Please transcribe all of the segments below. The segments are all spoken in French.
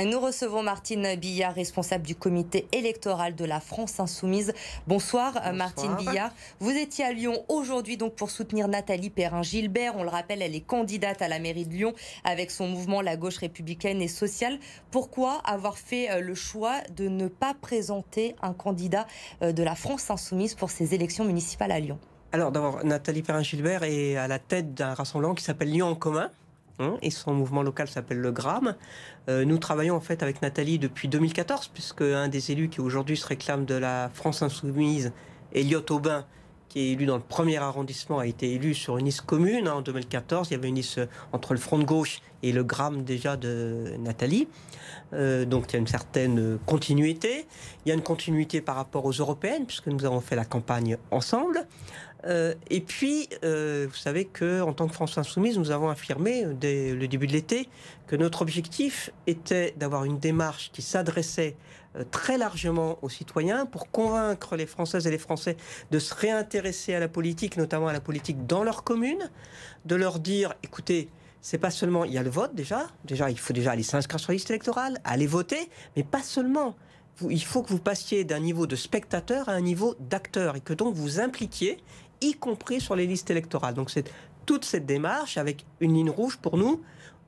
Nous recevons Martine Billard, responsable du comité électoral de la France Insoumise. Bonsoir, Martine Bonsoir. Billard. Vous étiez à Lyon aujourd'hui donc pour soutenir Nathalie Perrin-Gilbert. On le rappelle, elle est candidate à la mairie de Lyon avec son mouvement La Gauche républicaine et sociale. Pourquoi avoir fait le choix de ne pas présenter un candidat de la France Insoumise pour ces élections municipales à Lyon? Alors d'abord, Nathalie Perrin-Gilbert est à la tête d'un rassemblement qui s'appelle Lyon en commun. Et son mouvement local s'appelle le GRAM. Nous travaillons en fait avec Nathalie depuis 2014, puisque un des élus qui aujourd'hui se réclame de la France Insoumise, Elliot Aubin, qui est élu dans le premier arrondissement, a été élu sur une liste commune en 2014. Il y avait une liste entre le Front de gauche et le GRAM déjà de Nathalie. Donc il y a une certaine continuité. Il y a une continuité par rapport aux européennes, puisque nous avons fait la campagne ensemble. Et puis, vous savez qu'en tant que France Insoumise, nous avons affirmé dès le début de l'été que notre objectif était d'avoir une démarche qui s'adressait très largement aux citoyens pour convaincre les Françaises et les Français de se réintéresser à la politique, notamment à la politique dans leur commune, de leur dire, écoutez, c'est pas seulement, il y a le vote déjà, il faut déjà aller s'inscrire sur la liste électorale, aller voter, mais pas seulement. Il faut que vous passiez d'un niveau de spectateur à un niveau d'acteur et que donc vous impliquiez, y compris sur les listes électorales. Donc c'est toute cette démarche avec une ligne rouge pour nous,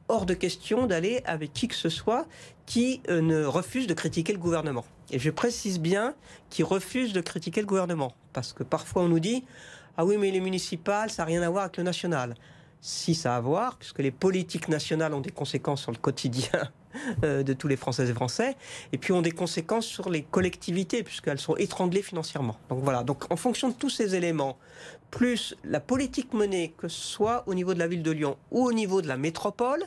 hors de question d'aller avec qui que ce soit qui ne refuse de critiquer le gouvernement. Et je précise bien qui refuse de critiquer le gouvernement, parce que parfois on nous dit « Ah oui, mais les municipales, ça n'a rien à voir avec le national ». Si ça a à voir, puisque les politiques nationales ont des conséquences sur le quotidien de tous les Françaises et Français, et puis ont des conséquences sur les collectivités, puisqu'elles sont étranglées financièrement. Donc voilà, donc en fonction de tous ces éléments, plus la politique menée, que ce soit au niveau de la ville de Lyon ou au niveau de la métropole,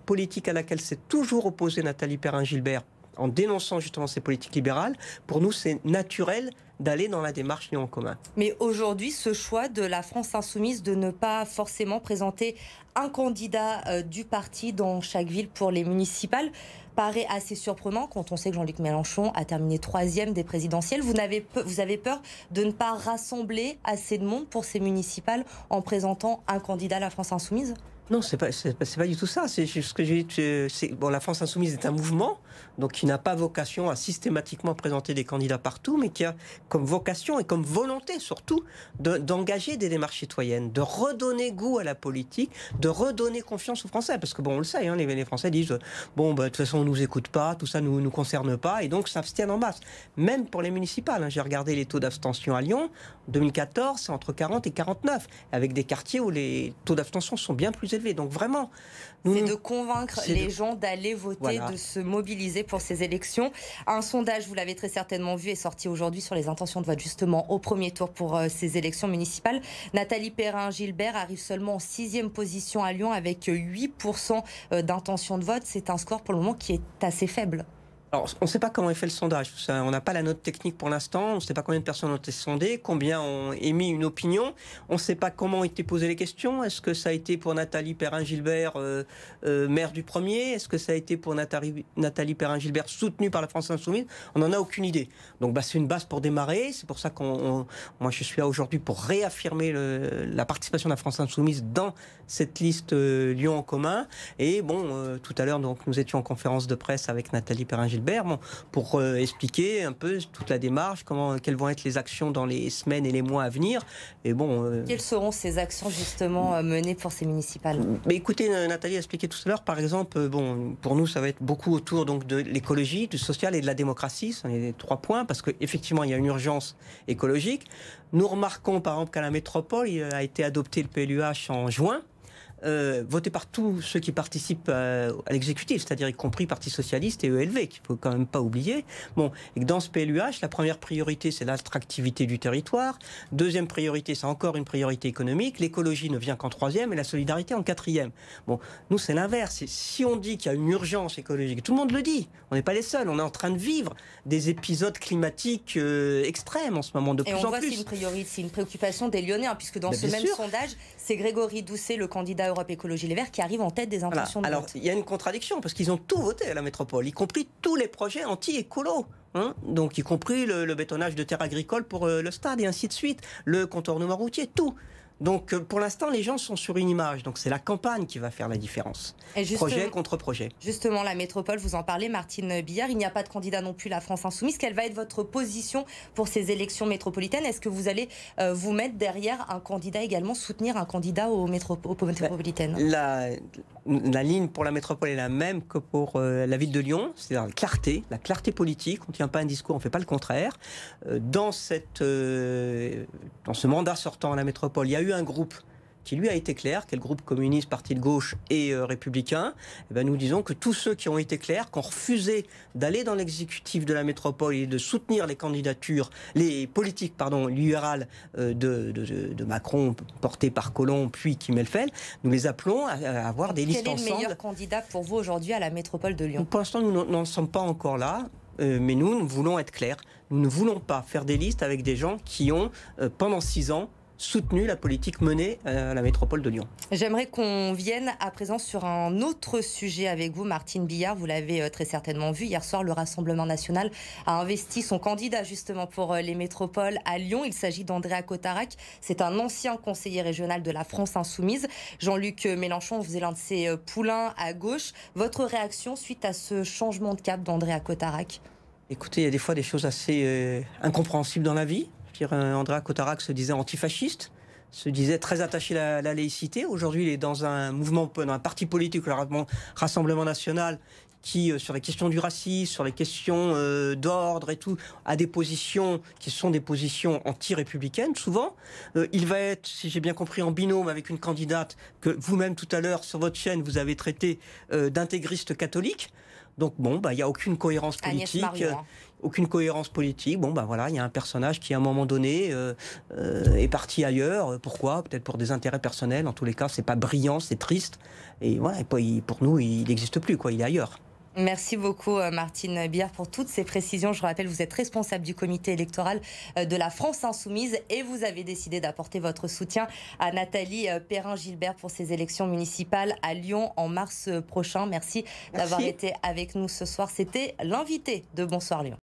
politique à laquelle s'est toujours opposée Nathalie Perrin-Gilbert, en dénonçant justement ces politiques libérales, pour nous c'est naturel d'aller dans la démarche Lyon en commun. Mais aujourd'hui, ce choix de la France Insoumise de ne pas forcément présenter un candidat du parti dans chaque ville pour les municipales paraît assez surprenant quand on sait que Jean-Luc Mélenchon a terminé 3e des présidentielles. Vous avez peur de ne pas rassembler assez de monde pour ces municipales en présentant un candidat à la France Insoumise ? Non, c'est pas du tout ça. C'est ce que j'ai dit. Bon, la France Insoumise est un mouvement, donc qui n'a pas vocation à systématiquement présenter des candidats partout, mais qui a comme vocation et comme volonté surtout d'engager des démarches citoyennes, de redonner goût à la politique, de redonner confiance aux Français. Parce que bon, on le sait, hein, les Français disent bon, bah, de toute façon, on nous écoute pas, tout ça nous concerne pas, et donc s'abstiennent en masse. Même pour les municipales. Hein, j'ai regardé les taux d'abstention à Lyon. 2014, c'est entre 40 et 49, avec des quartiers où les taux d'abstention sont bien plus élevés. Donc vraiment, c'est de convaincre les gens d'aller voter, voilà, de se mobiliser pour ces élections. Un sondage, vous l'avez très certainement vu, est sorti aujourd'hui sur les intentions de vote justement au premier tour pour ces élections municipales. Nathalie Perrin-Gilbert arrive seulement en 6e position à Lyon avec 8% d'intention de vote. C'est un score pour le moment qui est assez faible. Alors, on ne sait pas comment est fait le sondage. On n'a pas la note technique pour l'instant. On ne sait pas combien de personnes ont été sondées, combien ont émis une opinion. On ne sait pas comment ont été posées les questions. Est-ce que ça a été pour Nathalie Perrin-Gilbert, maire du premier? Est-ce que ça a été pour Nathalie Perrin-Gilbert, soutenue par la France Insoumise? On n'en a aucune idée. Donc, c'est une base pour démarrer. C'est pour ça moi, je suis là aujourd'hui pour réaffirmer la participation de la France Insoumise dans cette liste Lyon en commun. Et bon, tout à l'heure, donc, nous étions en conférence de presse avec Nathalie Perrin-Gilbert. Bon, pour expliquer un peu toute la démarche, quelles vont être les actions dans les semaines et les mois à venir. Et bon, quelles seront ces actions justement menées pour ces municipales? Mais écoutez, Nathalie a expliqué tout à l'heure, par exemple, bon, pour nous, ça va être beaucoup autour donc, de l'écologie, du social et de la démocratie. Ce sont les 3 points, parce qu'effectivement, il y a une urgence écologique. Nous remarquons, par exemple, qu'à la métropole, il a été adopté le PLUH en juin. Voté par tous ceux qui participent à l'exécutif, c'est-à-dire y compris Parti Socialiste et ELV, qu'il ne faut quand même pas oublier. Bon, et que dans ce PLUH, la première priorité, c'est l'attractivité du territoire. Deuxième priorité, c'est encore une priorité économique. L'écologie ne vient qu'en 3e et la solidarité en 4e. Bon, nous, c'est l'inverse. Si on dit qu'il y a une urgence écologique, tout le monde le dit. On n'est pas les seuls. On est en train de vivre des épisodes climatiques extrêmes en ce moment, de plus en plus. Et on voit que c'est une préoccupation des Lyonnais, hein, puisque dans ce même sondage, c'est Grégory Doucet, le candidat Europe Écologie Les Verts, qui arrive en tête des intentions de vote. Alors, il y a une contradiction, parce qu'ils ont tout voté à la métropole, y compris tous les projets anti-écolo. Donc, y compris le bétonnage de terres agricoles pour le stade, et ainsi de suite, le contournement routier, tout. Donc pour l'instant, les gens sont sur une image. Donc c'est la campagne qui va faire la différence. Projet contre projet. Justement, la métropole, vous en parlez, Martine Billard, il n'y a pas de candidat non plus, la France Insoumise. Quelle va être votre position pour ces élections métropolitaines? Est-ce que vous allez vous mettre derrière un candidat également, soutenir un candidat aux métropolitaines? La ligne pour la métropole est la même que pour la ville de Lyon, c'est-à-dire la clarté politique. On ne tient pas un discours, on ne fait pas le contraire. Dans ce mandat sortant à la métropole, il y a eu un groupe qui lui a été clair, qui est le groupe communiste, parti de gauche et républicain. Et ben nous disons que tous ceux qui ont été clairs, qui ont refusé d'aller dans l'exécutif de la métropole et de soutenir les politiques libérales de Macron, portées par Collomb, puis Kimmelfeld, nous les appelons à avoir des listes ensemble. Quel est le meilleur candidat pour vous aujourd'hui à la métropole de Lyon? Pour l'instant, nous n'en sommes pas encore là. Mais nous voulons être clairs. Nous ne voulons pas faire des listes avec des gens qui ont, pendant 6 ans, soutenu la politique menée à la métropole de Lyon. J'aimerais qu'on vienne à présent sur un autre sujet avec vous, Martine Billard. Vous l'avez très certainement vu. Hier soir, le Rassemblement national a investi son candidat justement pour les métropoles à Lyon. Il s'agit d'Andréa Cotarac. C'est un ancien conseiller régional de la France Insoumise. Jean-Luc Mélenchon faisait l'un de ses poulains à gauche. Votre réaction suite à ce changement de cap d'Andréa Cotarac? Écoutez, il y a des fois des choses assez incompréhensibles dans la vie. Andréa Cotarac se disait antifasciste, se disait très attaché à la laïcité. Aujourd'hui, il est dans un mouvement, dans un parti politique, le Rassemblement national, qui, sur les questions du racisme, sur les questions d'ordre et tout, a des positions qui sont des positions anti-républicaines, souvent. Il va être, si j'ai bien compris, en binôme avec une candidate que vous-même, tout à l'heure, sur votre chaîne, vous avez traité d'intégriste catholique. Donc bon, il n'y a aucune cohérence politique. Aucune cohérence politique. Bon, voilà, il y a un personnage qui, à un moment donné, est parti ailleurs. Pourquoi? Peut-être pour des intérêts personnels. En tous les cas, c'est pas brillant, c'est triste. Et voilà, et pour nous, il n'existe plus, quoi. Il est ailleurs. Merci beaucoup Martine Billard pour toutes ces précisions. Je rappelle, vous êtes responsable du comité électoral de la France Insoumise et vous avez décidé d'apporter votre soutien à Nathalie Perrin-Gilbert pour ces élections municipales à Lyon en mars prochain. Merci d'avoir été avec nous ce soir. C'était l'invité de Bonsoir Lyon.